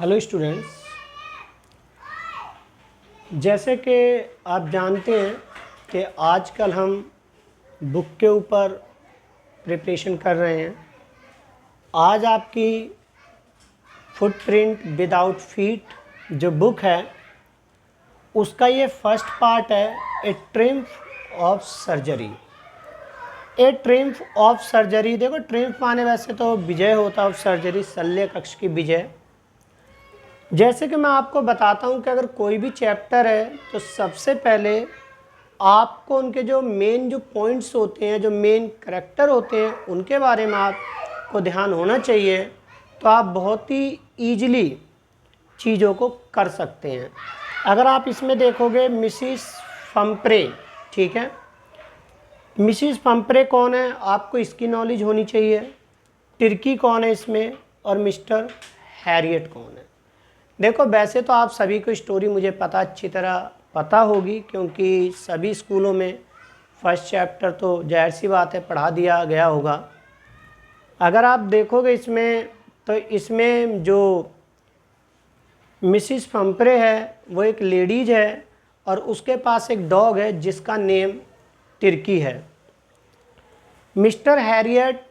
Hello students, जैसे कि आप जानते हैं कि आजकल हम बुक के ऊपर प्रिपरेशन कर रहे हैं। आज आपकी फुटप्रिंट विदाउट फीट जो बुक है उसका ये फर्स्ट पार्ट है, a triumph of surgery. A triumph of surgery, देखो ट्रिम्फ माने वैसे तो विजय होता है, ऑफ सर्जरी शल्य कक्ष की विजय। जैसे कि मैं आपको बताता हूं कि अगर कोई भी चैप्टर है तो सबसे पहले आपको उनके जो मेन जो पॉइंट्स होते हैं, जो मेन करैक्टर होते हैं, उनके बारे में आपको ध्यान होना चाहिए, तो आप बहुत ही ईजिली चीज़ों को कर सकते हैं। अगर आप इसमें देखोगे मिसिस फम्प्रे, ठीक है, मिसिस फम्प्रे कौन है आपको इसकी नॉलेज होनी चाहिए। टिर्की कौन है इसमें, और मिस्टर हैरियट कौन है। देखो वैसे तो आप सभी को स्टोरी मुझे पता अच्छी तरह पता होगी, क्योंकि सभी स्कूलों में फर्स्ट चैप्टर तो जाहिर सी बात है पढ़ा दिया गया होगा। अगर आप देखोगे इसमें तो इसमें जो मिसिस फम्प्रे है वो एक लेडीज है और उसके पास एक डॉग है जिसका नेम टिर्की है। मिस्टर हैरियट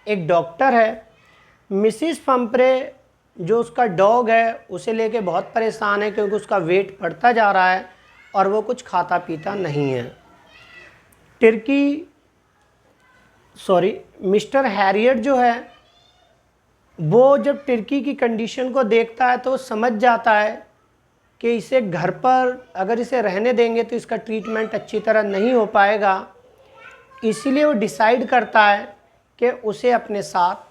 एक डॉक्टर है। मिसिस फम्प्रे जो उसका डॉग है उसे लेके बहुत परेशान है, क्योंकि उसका वेट बढ़ता जा रहा है और वो कुछ खाता पीता नहीं है। मिस्टर हैरियट जो है वो जब टिर्की की कंडीशन को देखता है तो वो समझ जाता है कि इसे घर पर अगर इसे रहने देंगे तो इसका ट्रीटमेंट अच्छी तरह नहीं हो पाएगा। इसीलिए वो डिसाइड करता है कि उसे अपने साथ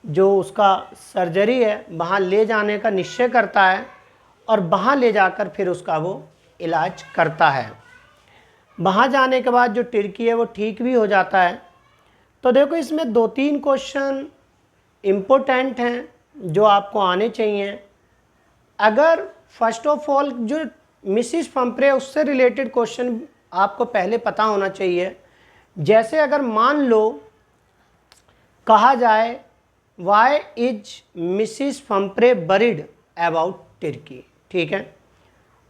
जो उसका सर्जरी है वहाँ ले जाने का निश्चय करता है और वहाँ ले जाकर फिर उसका वो इलाज करता है। वहाँ जाने के बाद जो टिर्की है वो ठीक भी हो जाता है। तो देखो इसमें 2-3 क्वेश्चन इम्पोर्टेंट हैं जो आपको आने चाहिए। अगर फर्स्ट ऑफ ऑल जो मिसिस फम्प्रे उससे रिलेटेड क्वेश्चन आपको पहले पता होना चाहिए। जैसे अगर मान लो कहा जाए why is Mrs Pumphrey worried about Tricki, ठीक है,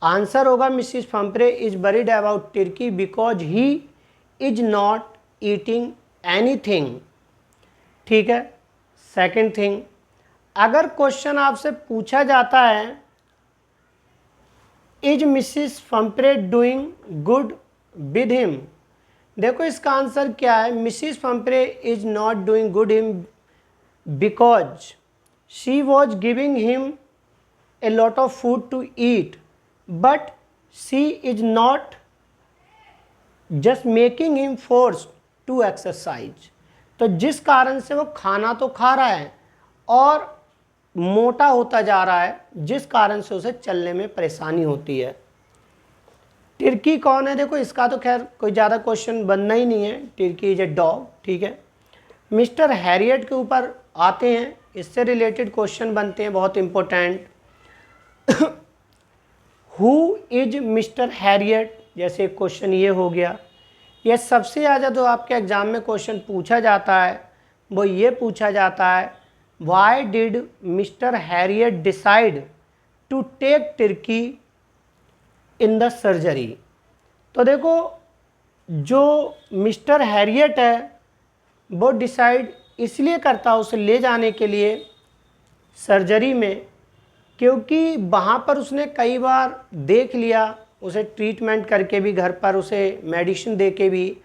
आंसर होगा Mrs Pumphrey is worried about Tricki because he is not eating anything, ठीक है। सेकंड थिंग, अगर क्वेश्चन आपसे पूछा जाता है is Mrs Pumphrey doing good with him, देखो इसका आंसर क्या है, Mrs Pumphrey is not doing good him because she was giving him a lot of food to eat, but she is not just making him forced to exercise। तो जिस कारण से वो खाना तो खा रहा है और मोटा होता जा रहा है, जिस कारण से उसे चलने में परेशानी होती है। टिर्की कौन है, देखो इसका तो खैर कोई ज़्यादा क्वेश्चन बनना ही नहीं है, टिर्की इज ए डॉग, ठीक है। मिस्टर हैरियट के ऊपर आते हैं, इससे रिलेटेड क्वेश्चन बनते हैं बहुत important. Who is mister Harriet, जैसे क्वेश्चन ये हो गया। ये सबसे ज़्यादा जो आपके एग्जाम में क्वेश्चन पूछा जाता है वो ये पूछा जाता है why did Mr Herriot decide to take Tricki in the surgery. तो देखो जो मिस्टर हैरियट है वो डिसाइड इसलिए करता उसे ले जाने के लिए सर्जरी में, क्योंकि वहाँ पर उसने कई बार देख लिया उसे ट्रीटमेंट करके भी, घर पर उसे मेडिसिन दे के भी,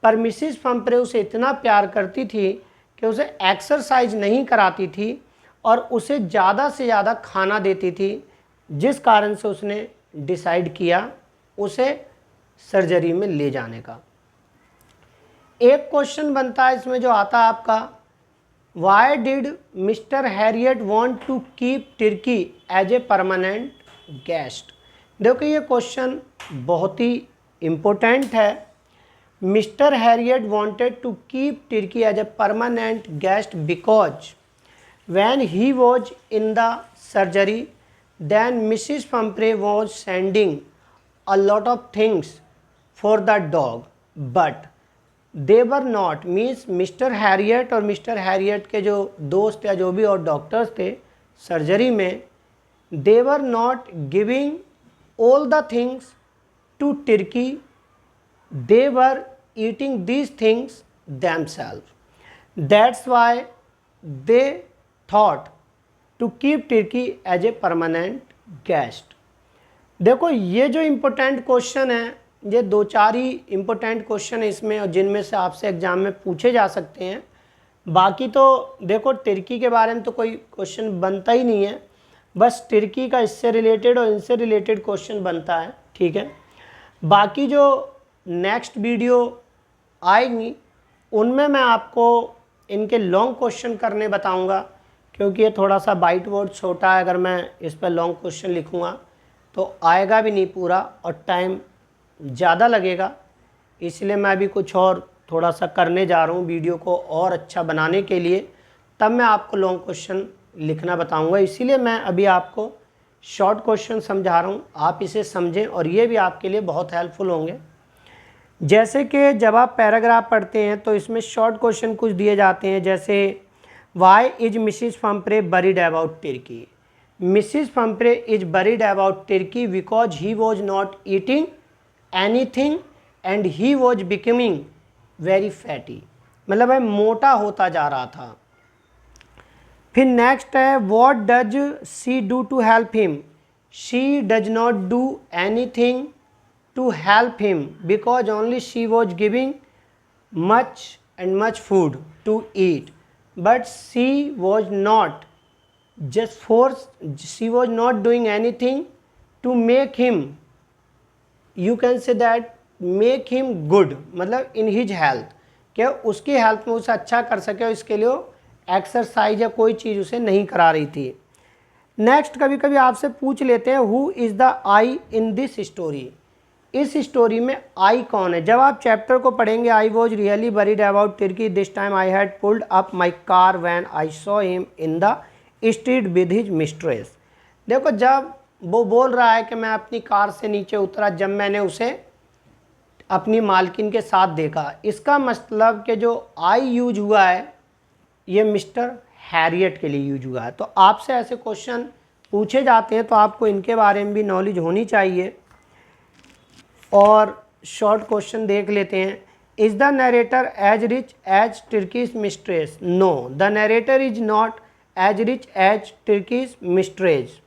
पर मिसिस फम्प्रे उसे इतना प्यार करती थी कि उसे एक्सरसाइज नहीं कराती थी और उसे ज़्यादा से ज़्यादा खाना देती थी, जिस कारण से उसने डिसाइड किया उसे सर्जरी में ले जाने का। एक क्वेश्चन बनता है इसमें जो आता है आपका, why did Mr Herriot want to keep Tricki as a permanent guest. देखो ये क्वेश्चन बहुत ही इम्पोर्टेंट है। Mr Herriot wanted to keep Tricki as a permanent guest because when he was in the surgery then Mrs Pumphrey was sending a lot of things for the dog but they were not, मीन्स Mr Herriot और Mr Herriot के जो दोस्त या जो भी और doctors थे सर्जरी में, they were not giving all the things to Turkey, they were eating these things themselves. That's why they thought to keep Turkey as a permanent guest. देखो ये जो इम्पोर्टेंट क्वेश्चन है, ये 2-4 ही इम्पोर्टेंट क्वेश्चन है इसमें, और जिनमें से आपसे एग्जाम में पूछे जा सकते हैं। बाकी तो देखो तुर्की के बारे में तो कोई क्वेश्चन बनता ही नहीं है, बस तुर्की का इससे रिलेटेड और इनसे रिलेटेड क्वेश्चन बनता है, ठीक है। बाकी जो नेक्स्ट वीडियो आएंगी उनमें मैं आपको इनके लॉन्ग क्वेश्चन करने बताऊंगा, क्योंकि ये थोड़ा सा बाइट वर्ड छोटा है, अगर मैं इस पर लॉन्ग क्वेश्चन लिखूंगा तो आएगा भी नहीं पूरा और टाइम ज़्यादा लगेगा। इसलिए मैं अभी कुछ और थोड़ा सा करने जा रहा हूँ वीडियो को और अच्छा बनाने के लिए, तब मैं आपको लॉन्ग क्वेश्चन लिखना बताऊंगा। इसीलिए मैं अभी आपको शॉर्ट क्वेश्चन समझा रहा हूँ, आप इसे समझें और ये भी आपके लिए बहुत हेल्पफुल होंगे। जैसे कि जब आप पैराग्राफ पढ़ते हैं तो इसमें शॉर्ट क्वेश्चन कुछ दिए जाते हैं, जैसे why is Mrs Pumphrey worried about Tricki. Mrs Pumphrey is worried about Tricki because he was not eating anything and he was becoming very fatty, मतलब वह मोटा होता जा रहा था। फिर नेक्स्ट है what does she do to help him. She does not do anything to help him because only she was giving much food to eat, but she was not doing anything to make him, you can say that, make him good, मतलब in his health, क्या उसकी health में उसे अच्छा कर सके और इसके लिए एक्सरसाइज या कोई चीज़ उसे नहीं करा रही थी। नेक्स्ट कभी कभी आपसे पूछ लेते हैं who is the I in this story. इस स्टोरी में आई कौन है। जब आप चैप्टर को पढ़ेंगे, I was really worried about Tricki, this time I had pulled up my car when I saw him in the street with his mistress. देखो जब वो बोल रहा है कि मैं अपनी कार से नीचे उतरा जब मैंने उसे अपनी मालकिन के साथ देखा, इसका मतलब कि जो आई यूज हुआ है ये मिस्टर हैरियट के लिए यूज हुआ है। तो आपसे ऐसे क्वेश्चन पूछे जाते हैं तो आपको इनके बारे में भी नॉलेज होनी चाहिए। और शॉर्ट क्वेश्चन देख लेते हैं। Is the narrator as rich as Tricki's mistress. No, the narrator is not as rich as Tricki's mistress.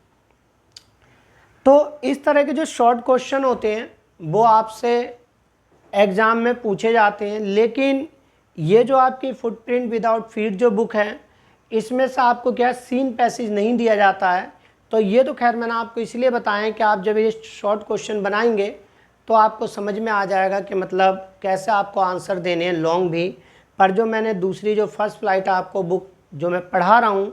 तो इस तरह के जो शॉर्ट क्वेश्चन होते हैं वो आपसे एग्ज़ाम में पूछे जाते हैं। लेकिन ये जो आपकी फुटप्रिंट विदाउट फीट जो बुक है, इसमें से आपको क्या सीन पैसेज नहीं दिया जाता है। तो ये तो खैर मैंने आपको इसलिए बताया कि आप जब ये शॉर्ट क्वेश्चन बनाएंगे तो आपको समझ में आ जाएगा कि मतलब कैसे आपको आंसर देने हैं लॉन्ग भी। पर जो मैंने दूसरी जो फर्स्ट फ्लाइट आपको बुक जो मैं पढ़ा रहा हूँ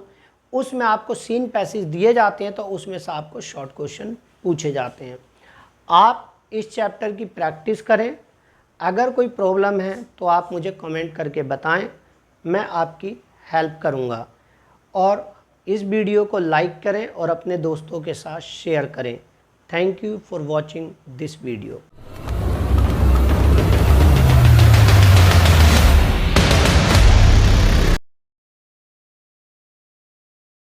उसमें आपको सीन पैसेज दिए जाते हैं, तो उसमें से आपको शॉर्ट क्वेश्चन पूछे जाते हैं। आप इस चैप्टर की प्रैक्टिस करें। अगर कोई प्रॉब्लम है तो आप मुझे कमेंट करके बताएं, मैं आपकी हेल्प करूंगा। और इस वीडियो को लाइक करें और अपने दोस्तों के साथ शेयर करें। Thank you for watching this video.